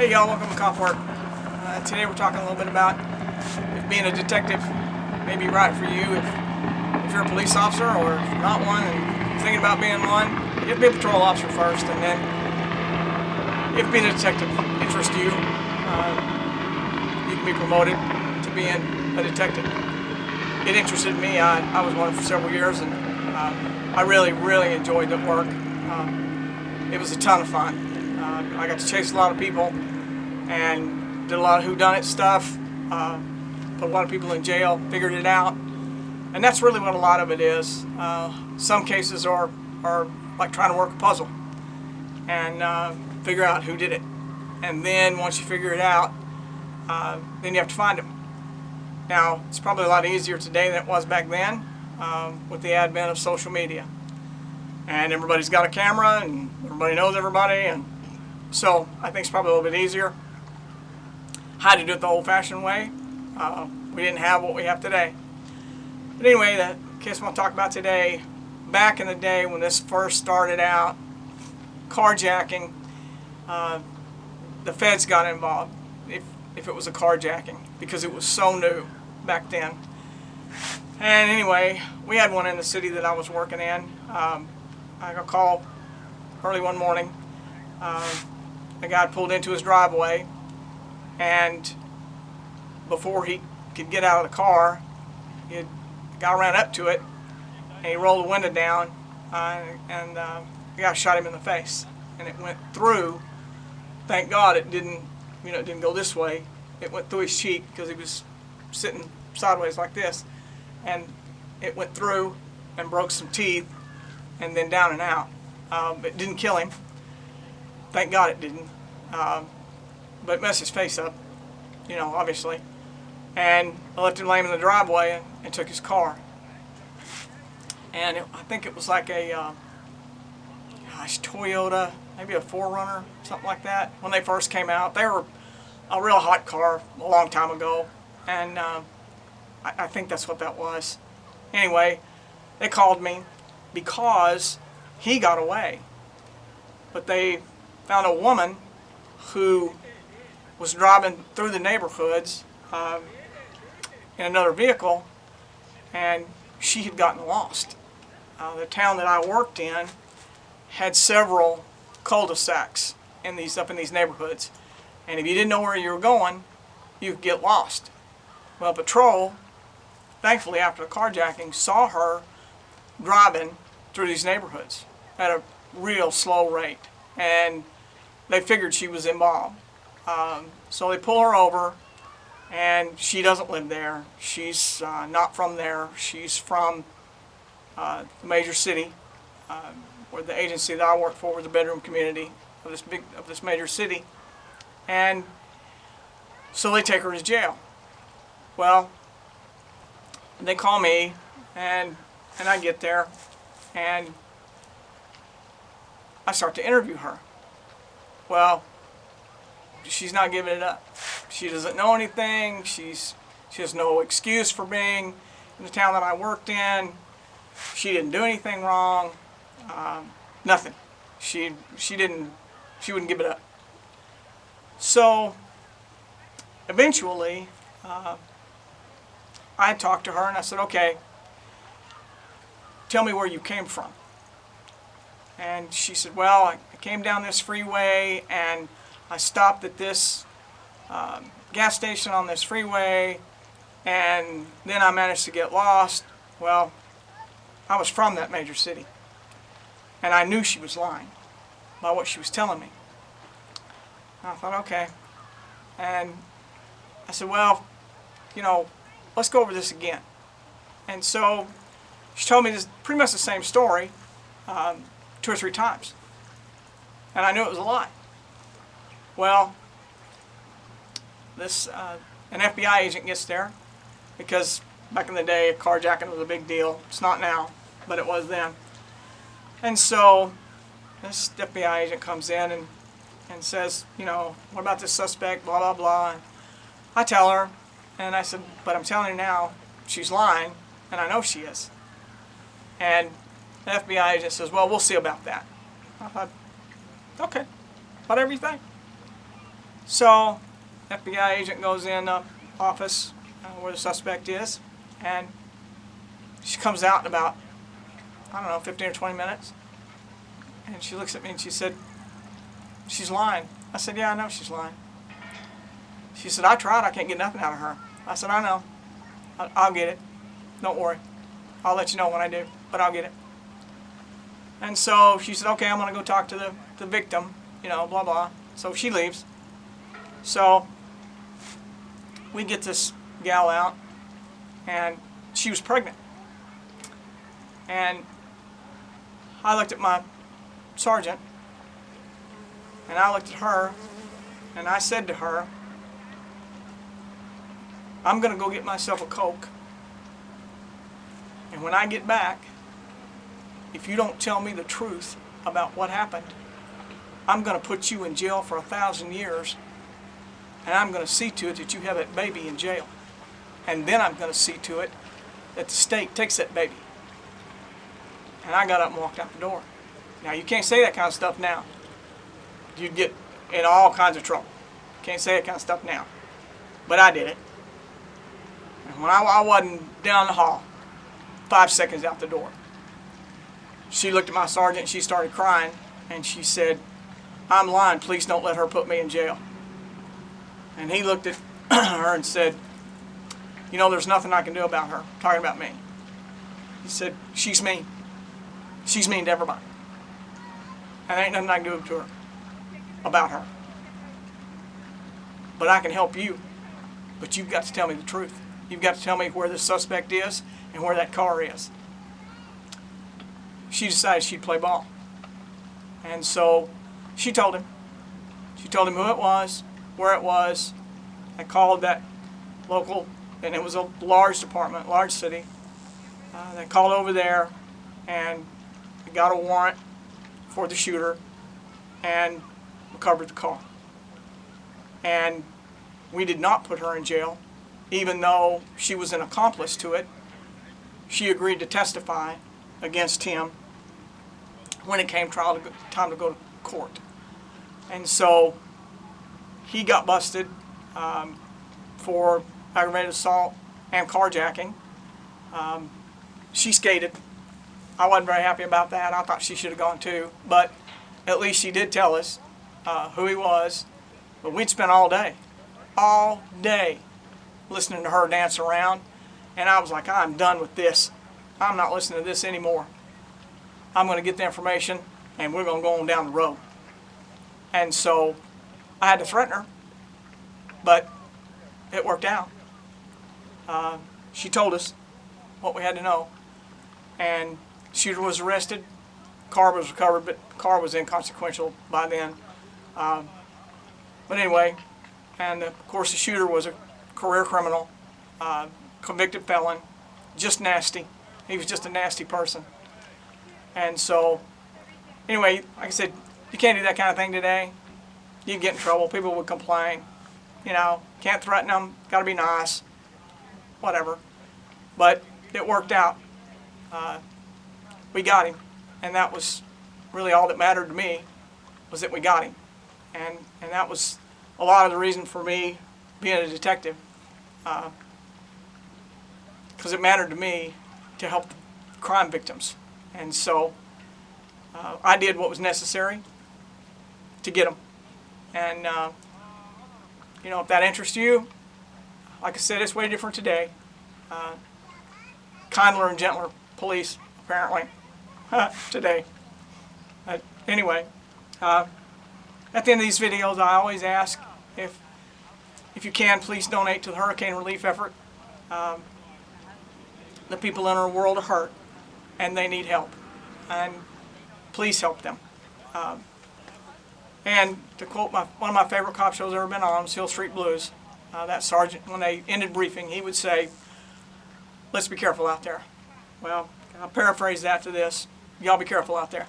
Hey y'all, welcome to Cop Work. Today we're talking a little bit about if being a detective may be right for you if you're a police officer, or if you're not one and thinking about being one. You have to be a patrol officer first, and then if being a detective interests you, you can be promoted to being a detective. It interested me. I was one for several years, and I really enjoyed the work. It was a ton of fun. I got to chase a lot of people and did a lot of whodunit stuff, put a lot of people in jail, figured it out, and that's really what a lot of it is. Some cases are like trying to work a puzzle and figure out who did it, and then once you figure it out, then you have to find them. Now, it's probably a lot easier today than it was back then with the advent of social media, and everybody's got a camera and everybody knows everybody, and so I think it's probably a little bit easier. Had to do it the old-fashioned way. We didn't have what we have today. But anyway, the case I'm going to talk about today, back in the day when this first started out, carjacking, the feds got involved if it was a carjacking, because it was so new back then. And anyway, we had one in the city that I was working in. I got a call early one morning. The guy pulled into his driveway, and before he could get out of the car, the guy ran up to it and he rolled the window down, and the guy shot him in the face, and it went through. Thank God it didn't go this way. It went through his cheek because he was sitting sideways like this, and it went through and broke some teeth and then down and out. It didn't kill him. Thank God it didn't. But it messed his face up, obviously. And I left him laying in the driveway and took his car. And I think it was like a Toyota, maybe a 4Runner, something like that. When they first came out, they were a real hot car a long time ago. And I think that's what that was. Anyway, they called me because he got away. But they found a woman who was driving through the neighborhoods in another vehicle, and she had gotten lost. The town that I worked in had several cul-de-sacs up in these neighborhoods, and if you didn't know where you were going, you could get lost. Well, patrol, thankfully after the carjacking, saw her driving through these neighborhoods at a real slow rate, and they figured she was involved. So they pull her over, and she doesn't live there. She's not from there. She's from the major city, where the agency that I worked for was the bedroom community of this major city, and so they take her to jail. Well, they call me, and I get there, and I start to interview her. Well, she's not giving it up. She doesn't know anything. She has no excuse for being in the town that I worked in. She didn't do anything wrong. Nothing. She wouldn't give it up. So eventually, I talked to her and I said, "Okay, tell me where you came from." And she said, "Well, I came down this freeway and I stopped at this gas station on this freeway, and then I managed to get lost." Well, I was from that major city, and I knew she was lying by what she was telling me. And I thought, okay. And I said, "Well, let's go over this again." And so she told me this pretty much the same story 2 or 3 times, and I knew it was a lie. Well, an FBI agent gets there, because back in the day carjacking was a big deal. It's not now, but it was then. And so this FBI agent comes in and says, "What about this suspect, blah blah blah." And I tell her, and I said, "But I'm telling you now, she's lying, and I know she is." And the FBI agent says, "Well, we'll see about that." I thought, okay, whatever you think. So, FBI agent goes in the office where the suspect is, and she comes out in about, I don't know, 15 or 20 minutes. And she looks at me and she said, "She's lying." I said, "Yeah, I know she's lying." She said, "I tried, I can't get nothing out of her." I said, "I know. I'll get it. Don't worry. I'll let you know when I do, but I'll get it." And so she said, "Okay, I'm going to go talk to the victim, you know, blah, blah." So she leaves. So we get this gal out, and she was pregnant. And I looked at my sergeant, and I looked at her, and I said to her, "I'm going to go get myself a Coke, and when I get back, if you don't tell me the truth about what happened, I'm going to put you in jail for 1,000 years, and I'm going to see to it that you have that baby in jail. And then I'm going to see to it that the state takes that baby." And I got up and walked out the door. Now, you can't say that kind of stuff now. You'd get in all kinds of trouble. Can't say that kind of stuff now. But I did it. And when I wasn't down the hall, 5 seconds out the door, she looked at my sergeant and she started crying, and she said, "I'm lying, please don't let her put me in jail." And he looked at her and said, "You know, there's nothing I can do about her," talking about me. He said, "She's mean. She's mean to everybody. And there ain't nothing I can do to her about her. But I can help you. But you've got to tell me the truth. You've got to tell me where this suspect is and where that car is." She decided she'd play ball. And so she told him. She told him who it was, where it was. I called that local, and it was a large department, large city. They called over there, and we got a warrant for the shooter and recovered the car. And we did not put her in jail, even though she was an accomplice to it. She agreed to testify against him when it came time to go to court. And so he got busted for aggravated assault and carjacking. She skated. I wasn't very happy about that. I thought she should have gone too. But at least she did tell us who he was. But we'd spent all day listening to her dance around. And I was like, I'm done with this. I'm not listening to this anymore. I'm going to get the information, and we're going to go on down the road. And so I had to threaten her, but it worked out. She told us what we had to know, and shooter was arrested. Car was recovered, but car was inconsequential by then. But anyway, and of course the shooter was a career criminal, convicted felon, just nasty. He was just a nasty person. And so, anyway, like I said, you can't do that kind of thing today. You'd get in trouble. People would complain. You know, can't threaten them. Got to be nice. Whatever. But it worked out. We got him. And that was really all that mattered to me, was that we got him. And that was a lot of the reason for me being a detective. Because it mattered to me to help crime victims. And so I did what was necessary to get them. And, you know, if that interests you, like I said, it's way different today. Kindler and gentler police, apparently, today. Anyway, at the end of these videos, I always ask if you can, please donate to the hurricane relief effort. The people in our world are hurt, and they need help. And please help them. And to quote one of my favorite cop shows I've ever been on, Hill Street Blues, that sergeant, when they ended briefing, he would say, "Let's be careful out there." Well, I'll paraphrase that to this: y'all be careful out there.